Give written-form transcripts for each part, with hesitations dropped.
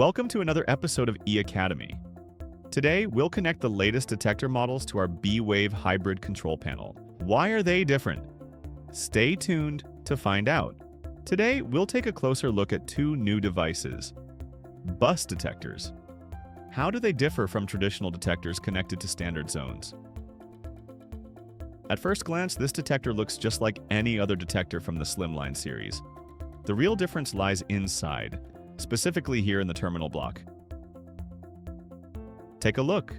Welcome to another episode of E-Academy. Today, we'll connect the latest detector models to our B-Wave hybrid control panel. Why are they different? Stay tuned to find out. Today, we'll take a closer look at two new devices. Bus detectors. How do they differ from traditional detectors connected to standard zones? At first glance, this detector looks just like any other detector from the Slimline series. The real difference lies inside, specifically here in the terminal block. Take a look.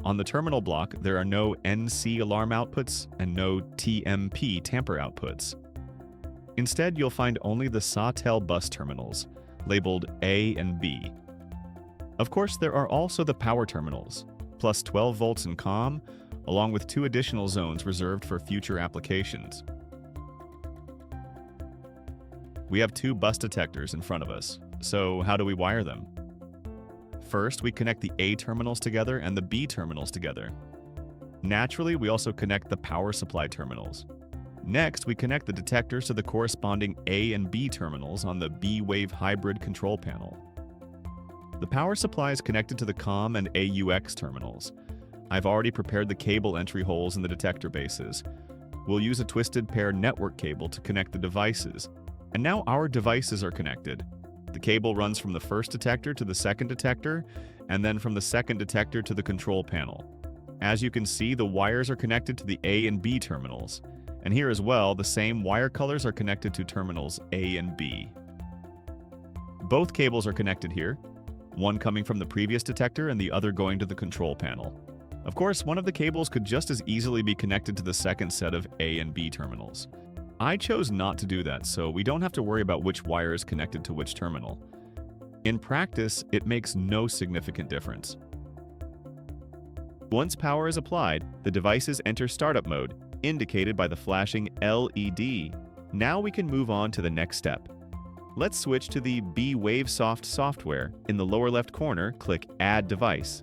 On the terminal block, there are no NC alarm outputs and no TMP tamper outputs. Instead, you'll find only the SATEL bus terminals, labeled A and B. Of course, there are also the power terminals, plus 12 volts in COM, along with two additional zones reserved for future applications. We have two bus detectors in front of us, so how do we wire them? First, we connect the A terminals together and the B terminals together. Naturally, we also connect the power supply terminals. Next, we connect the detectors to the corresponding A and B terminals on the B-Wave hybrid control panel. The power supply is connected to the COM and AUX terminals. I've already prepared the cable entry holes in the detector bases. We'll use a twisted pair network cable to connect the devices. And now our devices are connected. The cable runs from the first detector to the second detector, and then from the second detector to the control panel. As you can see, the wires are connected to the A and B terminals. And here as well, the same wire colors are connected to terminals A and B. Both cables are connected here, one coming from the previous detector and the other going to the control panel. Of course, one of the cables could just as easily be connected to the second set of A and B terminals. I chose not to do that, so we don't have to worry about which wire is connected to which terminal. In practice, it makes no significant difference. Once power is applied, the devices enter startup mode, indicated by the flashing LED. Now we can move on to the next step. Let's switch to the B-WaveSoft software. In the lower left corner, click Add Device.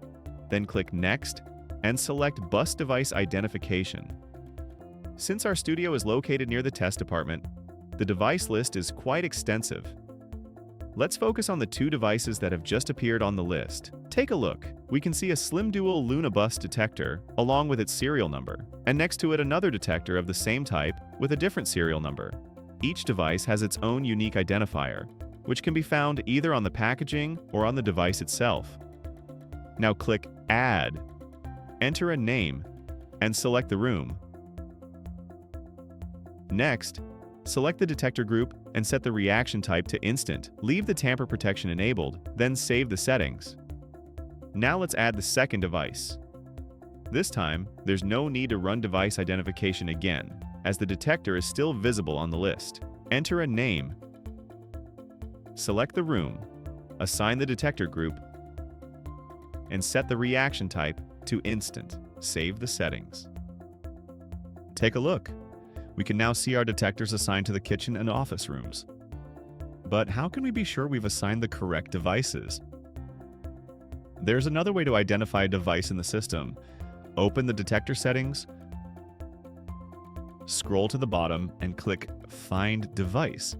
Then click Next and select Bus Device Identification. Since our studio is located near the test department, the device list is quite extensive. Let's focus on the two devices that have just appeared on the list. Take a look. We can see a Slim Dual Lunabus detector along with its serial number, and next to it another detector of the same type with a different serial number. Each device has its own unique identifier, which can be found either on the packaging or on the device itself. Now click Add, enter a name, and select the room. Next, select the detector group and set the reaction type to instant. Leave the tamper protection enabled, then save the settings. Now let's add the second device. This time, there's no need to run device identification again, as the detector is still visible on the list. Enter a name, select the room, assign the detector group, and set the reaction type to instant. Save the settings. Take a look. We can now see our detectors assigned to the kitchen and office rooms. But how can we be sure we've assigned the correct devices? There's another way to identify a device in the system. Open the detector settings, scroll to the bottom, and click Find Device.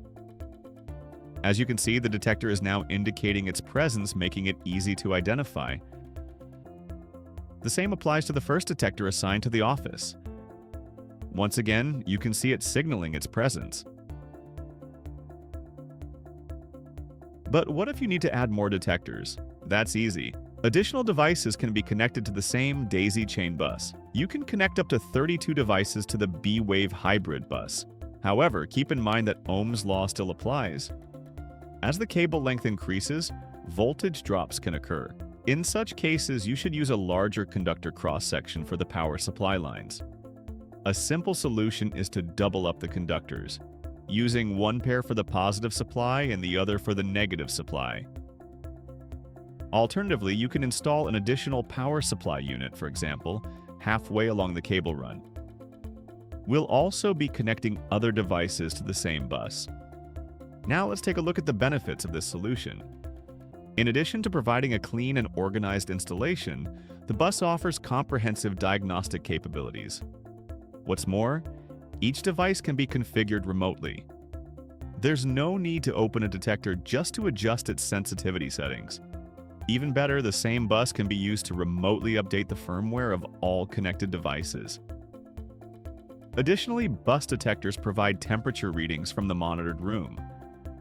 As you can see, the detector is now indicating its presence, making it easy to identify. The same applies to the first detector assigned to the office. Once again, you can see it signaling its presence. But what if you need to add more detectors? That's easy. Additional devices can be connected to the same daisy chain bus. You can connect up to 32 devices to the B-Wave hybrid bus. However, keep in mind that Ohm's law still applies. As the cable length increases, voltage drops can occur. In such cases, you should use a larger conductor cross-section for the power supply lines. A simple solution is to double up the conductors, using one pair for the positive supply and the other for the negative supply. Alternatively, you can install an additional power supply unit, for example, halfway along the cable run. We'll also be connecting other devices to the same bus. Now let's take a look at the benefits of this solution. In addition to providing a clean and organized installation, the bus offers comprehensive diagnostic capabilities. What's more, each device can be configured remotely. There's no need to open a detector just to adjust its sensitivity settings. Even better, the same bus can be used to remotely update the firmware of all connected devices. Additionally, bus detectors provide temperature readings from the monitored room.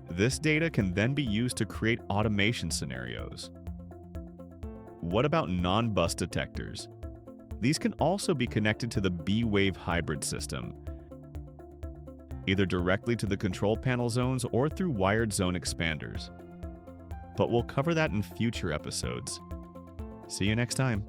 This data can then be used to create automation scenarios. What about non-bus detectors? These can also be connected to the B-Wave hybrid system, either directly to the control panel zones or through wired zone expanders. But we'll cover that in future episodes. See you next time.